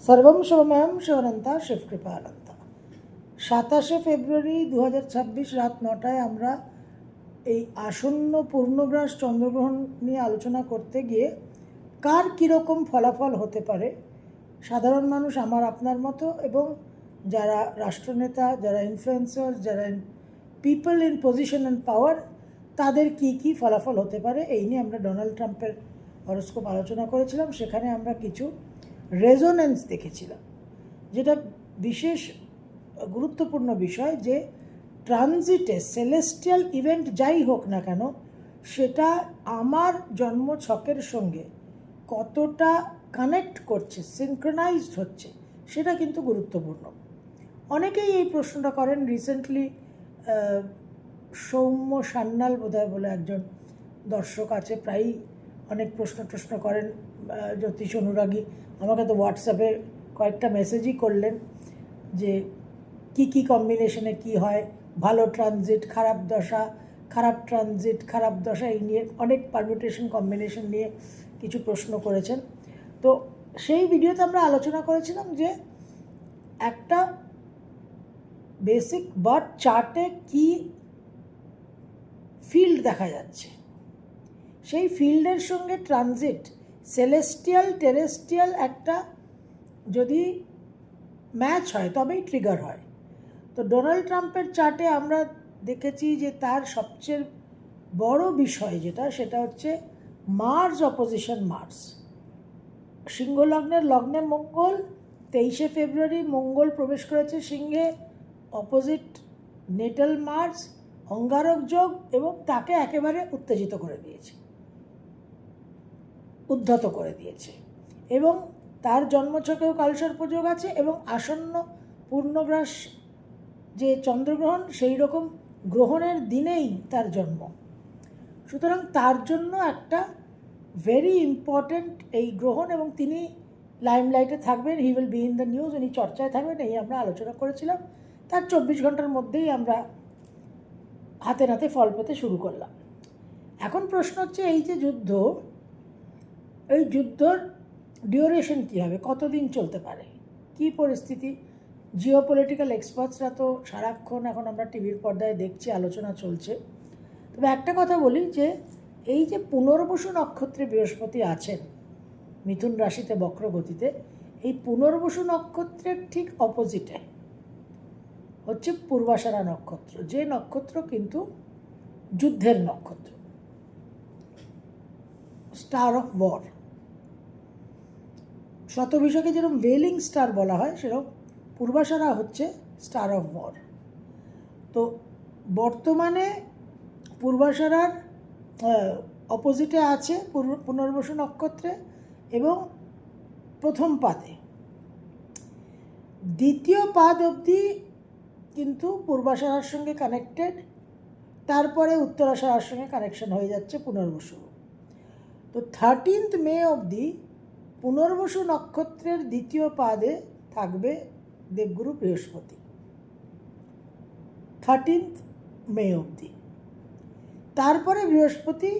সর্বম শিবময়ম শিবানন্তা শিবকৃপানন্তা। 27শে ফেব্রুয়ারি 2026 রাত 9টায় আমরা এই আসন্ন পূর্ণগ্রাস চন্দ্রগ্রহণ নিয়ে আলোচনা করতে গিয়ে কার কীরকম ফলাফল হতে পারে, সাধারণ মানুষ আমার আপনার মতো এবং যারা রাষ্ট্রনেতা, যারা ইনফ্লুয়েন্সার, যারা people in position and power, তাদের কি কি ফলাফল হতে পারে এই নিয়ে আমরা ডোনাল্ড ট্রাম্পের হরোস্কোপ আলোচনা করেছিলাম। সেখানে আমরা কিছু রেজোনেন্স দেখেছিলাম, যেটা বিশেষ গুরুত্বপূর্ণ বিষয় যে ট্রানজিটে সেলেস্টিয়াল ইভেন্ট যাই হোক না কেন, সেটা আমার জন্মছকের সঙ্গে কতটা কানেক্ট করছে, সিনক্রোনাইজড হচ্ছে, সেটা কিন্তু গুরুত্বপূর্ণ। অনেকেই এই প্রশ্নটা করেন। রিসেন্টলি সৌম্য সান্যাল বোধহয় বলে একজন দর্শক আছে, প্রায়ই অনেক প্রশ্ন করেন, জ্যোতিষ অনুরাগী। আমাকে তো হোয়াটসঅ্যাপে কয়েকটা মেসেজই করলেন যে কি কম্বিনেশনে কি হয়, ভালো ট্রানজিট, খারাপ দশা, খারাপ ট্রানজিট, খারাপ দশা, এই নিয়ে অনেক পারমিউটেশন কম্বিনেশন নিয়ে কিছু প্রশ্ন করেছেন। তো সেই ভিডিওতে আমরা আলোচনা করেছিলাম যে একটা বেসিক বার্থ চার্টে কি ফিল্ড দেখা যাচ্ছে, সেই ফিল্ডের সঙ্গে ট্রানজিট সেলেস্টিয়াল টেরেস্ট্রিয়াল একটা যদি ম্যাচ হয় তবেই ট্রিগার হয়। তো ডোনাল্ড ট্রাম্পের চার্টে আমরা দেখেছি যে তার সবচেয়ে বড় বিষয় সেটা হচ্ছে মার্স অপোজিশন মার্স। সিংহ লগ্নের লগ্নে মঙ্গল, 23শে ফেব্রুয়ারি মঙ্গল প্রবেশ করেছে সিংহে, অপোজিট নেটাল মার্স, অঙ্গারক যোগ, এবং তাকে একেবারে উত্তেজিত করে দিয়েছে, উদ্ধত করে দিয়েছে। এবং তার জন্মছকেও কালসর্পযোগ আছে এবং আসন্ন পূর্ণগ্রাস যে চন্দ্রগ্রহণ, সেই রকম গ্রহণের দিনেই তার জন্ম। সুতরাং তার জন্য একটা ভেরি ইম্পর্ট্যান্ট এই গ্রহণ, এবং তিনি লাইমলাইটে থাকবেন, he will be in the news, উনি চর্চায় থাকবেন, এই আমরা আলোচনা করেছিলাম। তার 24 ঘন্টার মধ্যেই আমরা হাতে নাতে ফল পেতে শুরু করলাম। এখন প্রশ্ন হচ্ছে, এই যে যুদ্ধ, এই যুদ্ধর ডিউরেশন কী হবে, কতদিন চলতে পারে, কি পরিস্থিতি। জিওপলিটিক্যাল এক্সপার্টসরা তো সারাক্ষণ এখন আমরা টিভির পর্দায় দেখছি, আলোচনা চলছে। তবে একটা কথা বলি যে এই যে পুনর্বসু নক্ষত্রে বৃহস্পতি আছেন মিথুন রাশিতে বক্রগতিতে, এই পুনর্বসু নক্ষত্রের ঠিক অপোজিটে হচ্ছে পূর্বাষাঢ়া নক্ষত্র, যে নক্ষত্র কিন্তু যুদ্ধের নক্ষত্র, স্টার অফ ওয়ার। শতভিষকে যেরকম ওয়েলিং স্টার বলা হয়, সেরকম পূর্বাষাঢ়া হচ্ছে স্টার অফ ওয়ার। তো বর্তমানে পূর্বাষাঢ়ার অপোজিটে আছে পুনর্বসু নক্ষত্রে এবং প্রথম পাদে, দ্বিতীয় পাদ অবধি কিন্তু পূর্বাষাঢ়ার সঙ্গে কানেক্টেড, তারপরে উত্তরাষাঢ়ার সঙ্গে কানেকশন হয়ে যাচ্ছে পুনর্বসু। তো 13th মে অবধি পুনর্বসু নক্ষত্রের দ্বিতীয় পাদে থাকবে দেবগুরু বৃহস্পতি, 13th মে অবধি। তারপরে বৃহস্পতি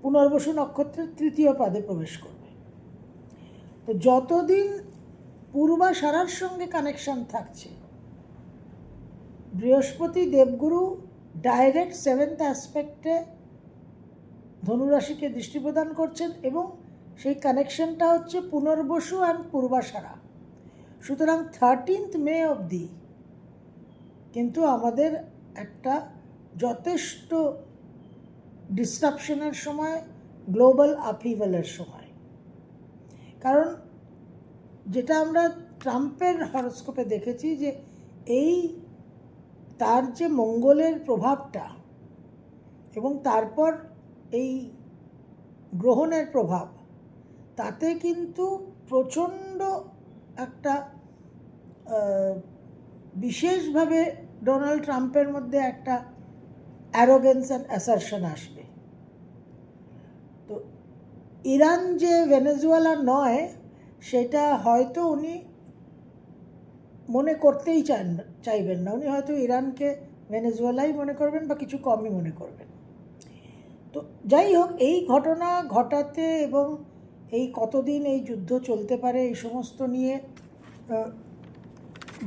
পুনর্বসু নক্ষত্রের তৃতীয় পাদে প্রবেশ করবে। তো যতদিন পূর্বাষাঢ়ার সঙ্গে কানেকশন থাকছে, বৃহস্পতি দেবগুরু ডাইরেক্ট 7th অ্যাসপেক্টে ধনুরাশিকে দৃষ্টি প্রদান করছেন, এবং সেই কানেকশনটা হচ্ছে পুনর্বসু অ্যান্ড পূর্বাষাঢ়া। সুতরাং 13th মে অবধি কিন্তু আমাদের একটা যথেষ্ট ডিসরাপশনের সময়, গ্লোবাল আপহিভালের সময়। কারণ যেটা আমরা ট্রাম্পের হরোস্কোপে দেখেছি যে এই তার যে মঙ্গলের প্রভাবটা এবং তারপর এই গ্রহণের প্রভাব, তাতে কিন্তু প্রচণ্ড একটা বিশেষভাবে ডোনাল্ড ট্রাম্পের মধ্যে একটা অ্যারোগেন্স অ্যান্ড অ্যাসারশন আসবে। তো ইরান যে ভেনেজুয়েলা নয়, সেটা হয়তো উনি মনে করতেই চাইবেন না। উনি হয়তো ইরানকে ভেনেজুয়েলাই মনে করবেন বা কিছু কমই মনে করবেন। তো যাই হোক, এই ঘটনা ঘটাতে এবং এই কতদিন এই যুদ্ধ চলতে পারে এই সমস্ত নিয়ে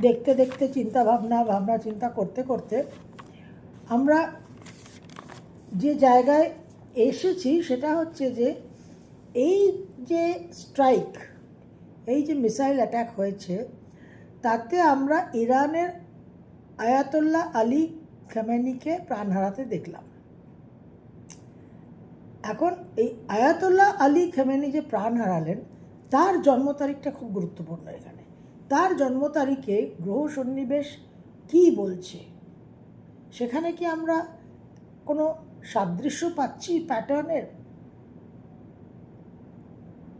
দেখতে দেখতে ভাবনা চিন্তা করতে করতে আমরা যে জায়গায় এসেছি সেটা হচ্ছে যে এই যে স্ট্রাইক, এই যে মিসাইল অ্যাটাক হয়েছে, তাতে আমরা ইরানের আয়াতুল্লাহ আলী খামেনিকে প্রাণ হারাতে দেখলাম। এখন এই আয়াতুল্লাহ আলী খামেনি যে প্রাণ হারালেন, তার জন্ম তারিখটা খুব গুরুত্বপূর্ণ এখানে। তার জন্ম তারিখে গ্রহ সন্নিবেশ কী বলছে, সেখানে কি আমরা কোনো সাদৃশ্য পাচ্ছি প্যাটার্নের,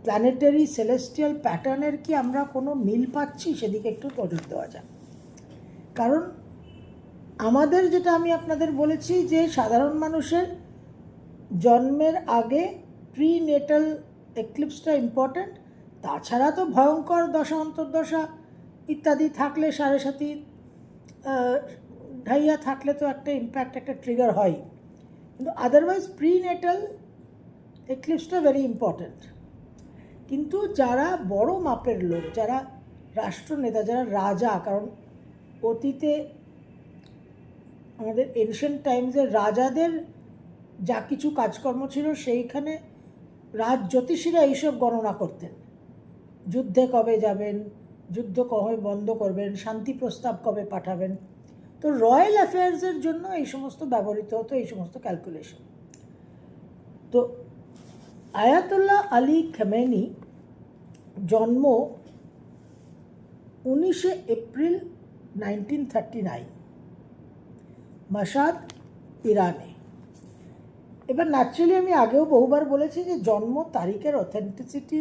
প্ল্যানেটারি সেলেস্টিয়াল প্যাটার্নের কি আমরা কোনো মিল পাচ্ছি? সেদিকে একটু নজর দেওয়া যাক। কারণ আমাদের যেটা আমি আপনাদের বলেছি যে সাধারণ মানুষের জন্মের আগে প্রিনেটাল এক্লিপসটা ইম্পর্ট্যান্ট, তাছাড়া তো ভয়ঙ্কর দশা অন্তর্দশা ইত্যাদি থাকলে, সাড়ে সাথী ঢাইয়া থাকলে তো একটা ইম্প্যাক্ট, একটা ট্রিগার হয়, কিন্তু আদারওয়াইজ প্রিনেটাল এক্লিপসটা ভেরি ইম্পর্ট্যান্ট। কিন্তু যারা বড় মাপের লোক, যারা রাষ্ট্রনেতা, যারা রাজা, কারণ অতীতে আমাদের এনশিয়েন্ট টাইমসের রাজাদের যা কিছু কাজকর্ম ছিল সেইখানে রাজ জ্যোতিষীরা এইসব গণনা করতেন। যুদ্ধে কবে যাবেন, যুদ্ধ কবে বন্ধ করবেন, শান্তি প্রস্তাব কবে পাঠাবেন। তো রয়্যাল অ্যাফেয়ার্সের জন্য এই সমস্ত ব্যবহৃত হতো, এই সমস্ত ক্যালকুলেশন। তো আয়াতুল্লাহ আলী খামেনি জন্ম 19 এপ্রিল 1939 মাশহাদ, ইরানে। এবার ন্যাচারালি আমি আগেও বহুবার বলেছি যে জন্ম তারিখের অথেন্টিসিটি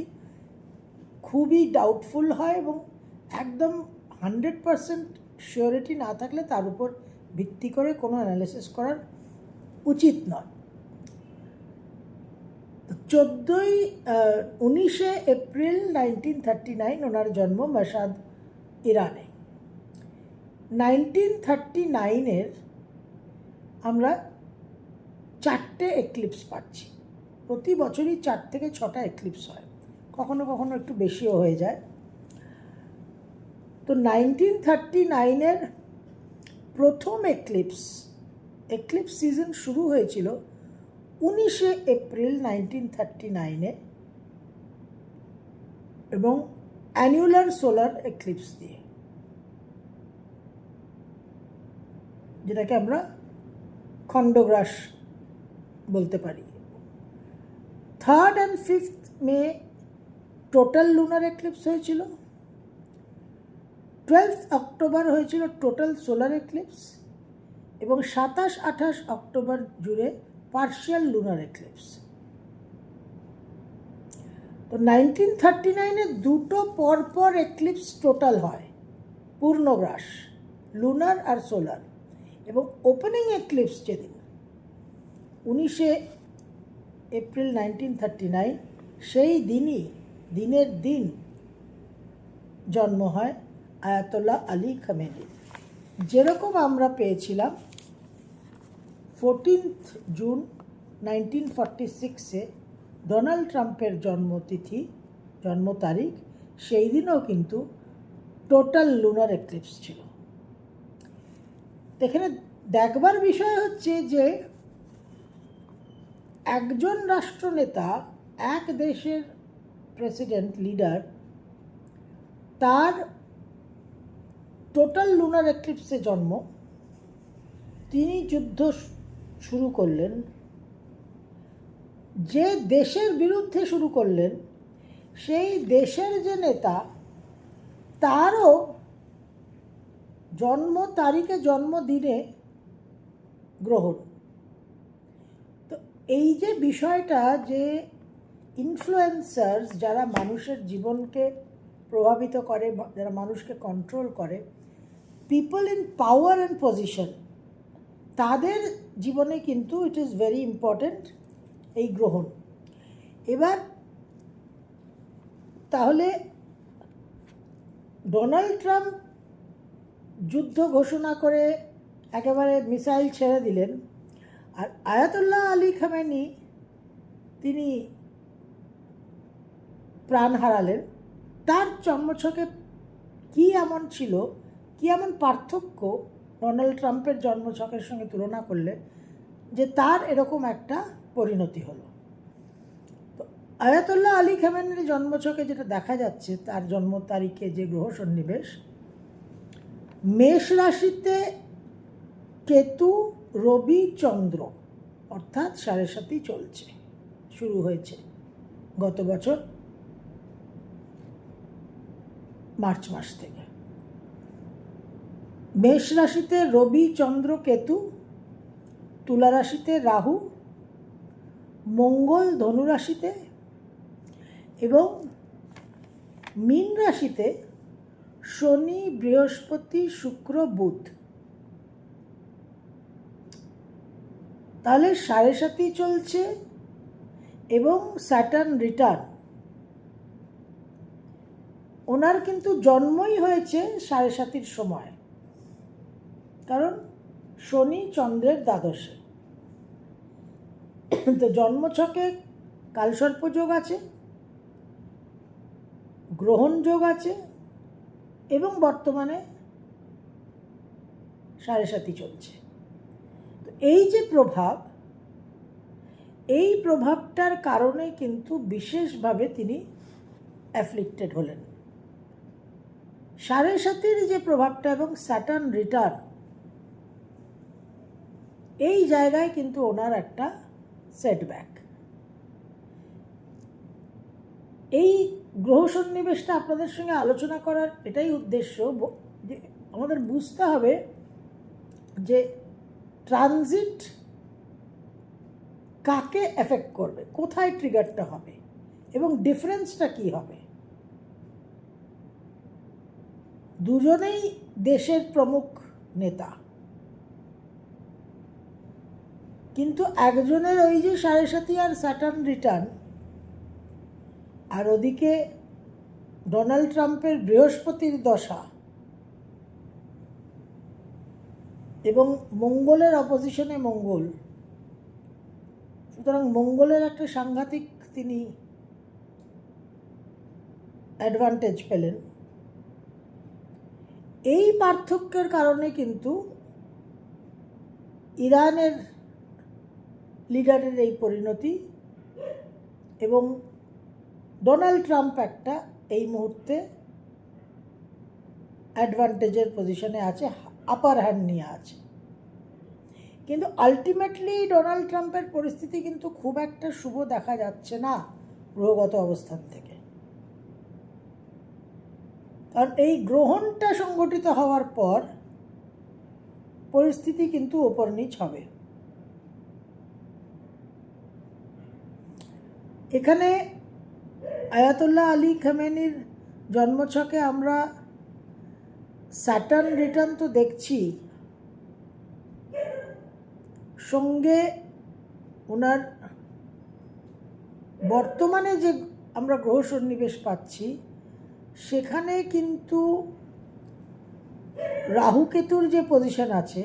খুবই ডাউটফুল হয় এবং একদম 100% শিওরিটি না থাকলে তার উপর ভিত্তি করে কোনো অ্যানালিসিস করার উচিত নয়। 19 এপ্রিল 1939 ওনার জন্ম মাশহাদ, ইরানে। 1939 আমরা 4টে এক্লিপস পাচ্ছি। প্রতি বছরই 4 থেকে 6টা এক্লিপস হয়, কখনো কখনো একটু বেশিও হয়ে যায়। তো 1939 প্রথম এক্লিপস সিজন শুরু হয়েছিল 19 এপ্রিল 1939 এবং অ্যানুলার সোলার এক্লিপস দিয়ে, যেটাকে আমরা খণ্ডগ্রাস বলতে পারি। 3rd and 5th May total lunar eclipse হয়েছিল। 12th অক্টোবর হয়েছিল টোটাল সোলার এক্লিপস এবং 27-28 অক্টোবর জুড়ে পার্শিয়াল লুনার এক্লিপস। তো 1939 দুটো পরপর এক্লিপস টোটাল হয়, পূর্ণগ্রাস, লুনার আর সোলার। এবং ওপেনিং এক্লিপস যেদিন 19 এপ্রিল 1939, সেই দিনের দিন জন্ম হয় আয়াতুল্লাহ আলী খামেনির। যেরকম আমরা পেয়েছিলাম 14th জুন 1946 ডোনাল্ড ট্রাম্পের জন্ম তারিখ, সেই দিনও কিন্তু টোটাল লুনার এক্লিপস ছিল। এখানে দেখবার বিষয় হচ্ছে যে একজন রাষ্ট্রনেতা, এক দেশের প্রেসিডেন্ট, লিডার, তার টোটাল লুনার এক্লিপসে জন্ম, তিনি যুদ্ধ শুরু করলেন, যে দেশের বিরুদ্ধে শুরু করলেন সেই দেশের যে নেতা, তারও জন্ম তারিখে জন্মদিনে গ্রহণ। তো এই যে বিষয়টা, যে ইনফ্লুয়েন্সার্স যারা মানুষের জীবনকে প্রভাবিত করে, যারা মানুষকে কন্ট্রোল করে, people in power and position, তাদের জীবনে কিন্তু ইট ইজ ভেরি ইম্পর্ট্যান্ট এই গ্রহণ। এবার তাহলে ডোনাল্ড ট্রাম্প যুদ্ধ ঘোষণা করে একেবারে মিসাইল ছেড়ে দিলেন, আর আয়াতুল্লাহ আলী খামেনি তিনি প্রাণ হারালেন, তার জন্মছকে কী এমন ছিল, কী এমন পার্থক্য ডোনাল্ড ট্রাম্পের জন্মছকের সঙ্গে তুলনা করলে যে তার এরকম একটা পরিণতি হলো। তো আয়াতুল্লাহ আলী খামেনির জন্মছকে যেটা দেখা যাচ্ছে, তার জন্ম তারিখে যে গ্রহ সন্নিবেশ, মেষ রাশিতে কেতু, রবি, চন্দ্র, অর্থাৎ 7.5 চলছে, শুরু হয়েছে গত বছর মার্চ মাস থেকে। মেষ রাশিতে রবি, চন্দ্র, কেতু, তুলা রাশিতে রাহু, মঙ্গল ধনু রাশিতে, এবং মীন রাশিতে শনি, বৃহস্পতি, শুক্র, বুধ। তাহলে 7.5 চলছে এবং স্যাটার্ন রিটার্ন। ওনার কিন্তু জন্মই হয়েছে 7.5 সময়, কারণ শনি চন্দ্রের দ্বাদশে। তো জন্মছকে কালসর্প যোগ আছে, গ্রহণ যোগ আছে, এবং বর্তমানে 7.5 চলছে। তো এই যে প্রভাব, এই প্রভাবটার কারণে কিন্তু বিশেষভাবে তিনি অ্যাফ্লিক্টেড হলেন। 7.5 যে প্রভাবটা এবং স্যাটার্ন রিটার্ন, এই জায়গায় কিন্তু ওনার একটা সেটব্যাক। এই গ্রহ সন্নিবেশটা আপনাদের সঙ্গে আলোচনা করার এটাই উদ্দেশ্য যে আমাদের বুঝতে হবে যে ট্রানজিট কাকে এফেক্ট করবে, কোথায় ট্রিগারটা হবে এবং ডিফারেন্সটা কি হবে। দুজনেই দেশের প্রমুখ নেতা, কিন্তু একজনের ওই যে 7.5 আর স্যাটার্ন রিটার্ন, আর ওদিকে ডোনাল্ড ট্রাম্পের বৃহস্পতির দশা এবং মঙ্গলের অপোজিশনে মঙ্গল। সুতরাং মঙ্গলের একটা সাংঘাতিক তিনি অ্যাডভান্টেজ পেলেন। এই পার্থক্যের কারণে কিন্তু ইরানের লিডারের এই পরিণতি, এবং ডোনাল্ড ট্রাম্প একটা এই মুহূর্তে অ্যাডভান্টেজের পজিশনে আছে, আপার হ্যান্ড নিয়ে আছে। কিন্তু আলটিমেটলি ডোনাল্ড ট্রাম্পের পরিস্থিতি কিন্তু খুব একটা শুভ দেখা যাচ্ছে না গ্রহগত অবস্থান থেকে। কারণ এই গ্রহণটা সংগঠিত হওয়ার পর পরিস্থিতি কিন্তু ওপর নিচ হবে। এখানে আয়াতুল্লাহ আলী খামেনির জন্মছকে আমরা স্যাটার্ন রিটার্ন তো দেখছি, সঙ্গে ওনার বর্তমানে যে আমরা গ্রহ সন্নিবেশ পাচ্ছি সেখানে কিন্তু রাহু কেতুর যে পজিশন আছে,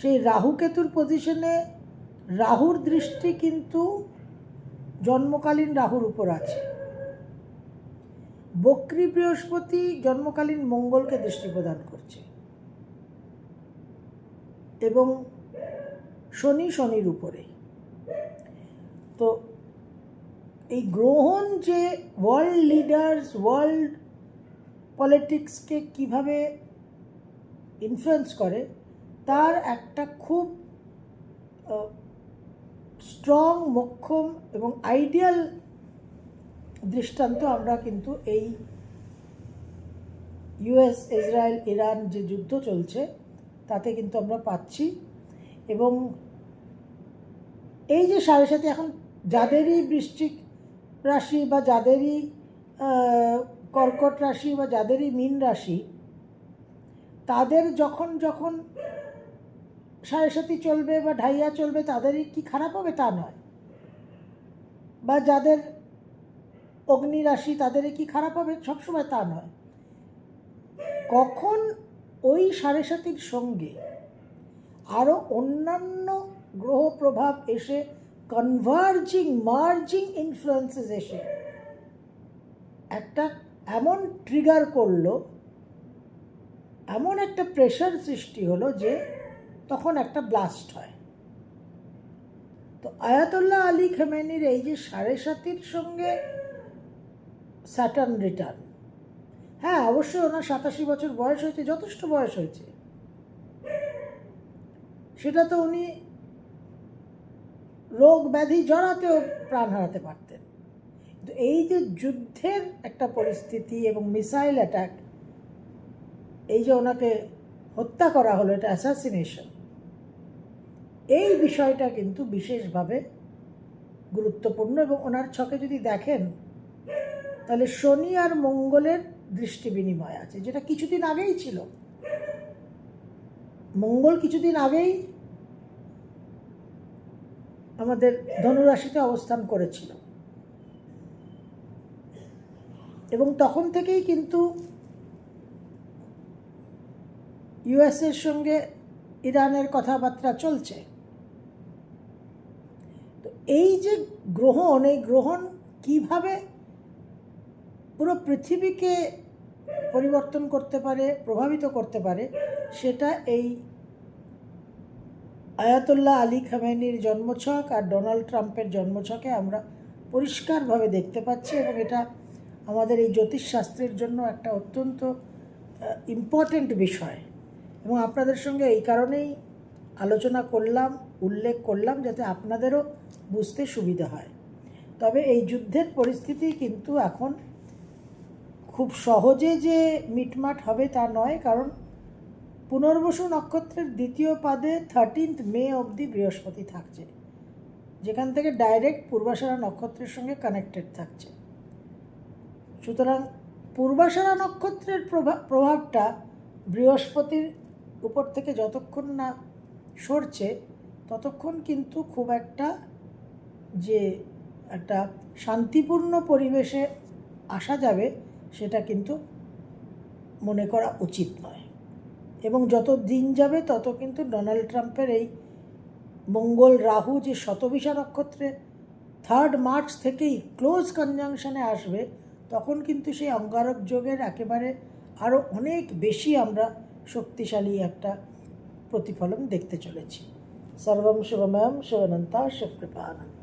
সেই রাহু কেতুর পজিশনে রাহুর দৃষ্টি কিন্তু জন্মকালীন রাহুর উপর আছে। বক্রী বৃহস্পতি জন্মকালীন মঙ্গলকে দৃষ্টি প্রদান করছে, এবং শনি শনির উপরে। তো এই গ্রহণ যে ওয়ার্ল্ড লিডার্স, ওয়ার্ল্ড পলিটিক্সকে কিভাবে ইনফ্লুয়েন্স করে তার একটা খুব স্ট্রং, মোক্ষম এবং আইডিয়াল দৃষ্টান্ত আমরা কিন্তু এই ইউএস, ইসরায়েল, ইরান যে যুদ্ধ চলছে তাতে কিন্তু আমরা পাচ্ছি। এবং এই যে 7.5 এখন যাদেরই বৃশ্চিক রাশি বা যাদেরই কর্কট রাশি বা যাদেরই মীন রাশি, তাদের যখন যখন 7.5 চলবে বা ঢাইয়া চলবে তাদেরই কি খারাপ হবে তা নয়, বা যাদের অগ্নি রাশি তাদেরই কি খারাপ হবে সবসময় তা নয়। কখন ওই 7.5 সঙ্গে আরও অন্যান্য গ্রহ প্রভাব এসে কনভার্জিং, মার্জিং ইনফ্লুয়েন্সেস এসে একটা এমন ট্রিগার করলো, এমন একটা প্রেশার সৃষ্টি হলো যে তখন একটা ব্লাস্ট হয়। তো আয়াতুল্লাহ আলী খামেনির এই যে 7.5-র সঙ্গে স্যাটার্ন রিটার্ন, হ্যাঁ অবশ্যই ওনার 87 বছর বয়স হয়েছে, যথেষ্ট বয়স হয়েছে, সেটা তো উনি রোগ ব্যাধি জড়াতেও প্রাণ হারাতে পারতেন। কিন্তু এই যে যুদ্ধের একটা পরিস্থিতি এবং মিসাইল অ্যাটাক, এই যে ওনাকে হত্যা করা হলো, এটা অ্যাসাসিনেশন, এই বিষয়টা কিন্তু বিশেষভাবে গুরুত্বপূর্ণ। এবং ওনার ছকে যদি দেখেন তাহলে শনি আর মঙ্গলের দৃষ্টি বিনিময় আছে, যেটা কিছুদিন আগেই ছিল। মঙ্গল কিছুদিন আগেই আমাদের ধনুরাশিতে অবস্থান করেছিল এবং তখন থেকেই কিন্তু ইউএসের সঙ্গে ইরানের কথাবার্তা চলছে। তো এই যে গ্রহণ, এই গ্রহণ কিভাবে পুরো পৃথিবীকে পরিবর্তন করতে পারে, প্রভাবিত করতে পারে, সেটা এই আয়াতুল্লাহ আলী খামেনির জন্মছক আর ডোনাল্ড ট্রাম্পের জন্মছকে আমরা পরিষ্কারভাবে দেখতে পাচ্ছি। এবং এটা আমাদের এই জ্যোতিষশাস্ত্রের জন্য একটা অত্যন্ত ইম্পর্ট্যান্ট বিষয়। এবং আপনাদের সঙ্গে এই কারণেই আলোচনা করলাম, উল্লেখ করলাম, যাতে আপনাদেরও বুঝতে সুবিধা হয়। তবে এই যুদ্ধের পরিস্থিতি কিন্তু এখন খুব সহজে যে মিটমাট হবে তা নয়, কারণ পুনর্বসু নক্ষত্রের দ্বিতীয় পাদে 13 মে অবধি বৃহস্পতি থাকছে, যেখান থেকে ডাইরেক্ট পূর্বাষাঢ়া নক্ষত্রের সঙ্গে কানেক্টেড থাকছে। সুতরাং পূর্বাষাঢ়া নক্ষত্রের প্রভাবটা বৃহস্পতির উপর থেকে যতক্ষণ না সরছে ততক্ষণ কিন্তু খুব একটা যে একটা শান্তিপূর্ণ পরিবেশে আসা যাবে সেটা কিন্তু মনে করা উচিত নয়। এবং যত দিন যাবে তত কিন্তু ডোনাল্ড ট্রাম্পের এই মঙ্গল রাহু যে শতবিশা নক্ষত্রে 3 মার্চ থেকেই ক্লোজ কনজাংশনে আসবে, তখন কিন্তু সেই অঙ্গারক যোগের একেবারে আরও অনেক বেশি আমরা শক্তিশালী একটা প্রতিফলন দেখতে চলেছি। সর্বম শুভময়ম শিবানন্তা শিবকৃপানন্দ।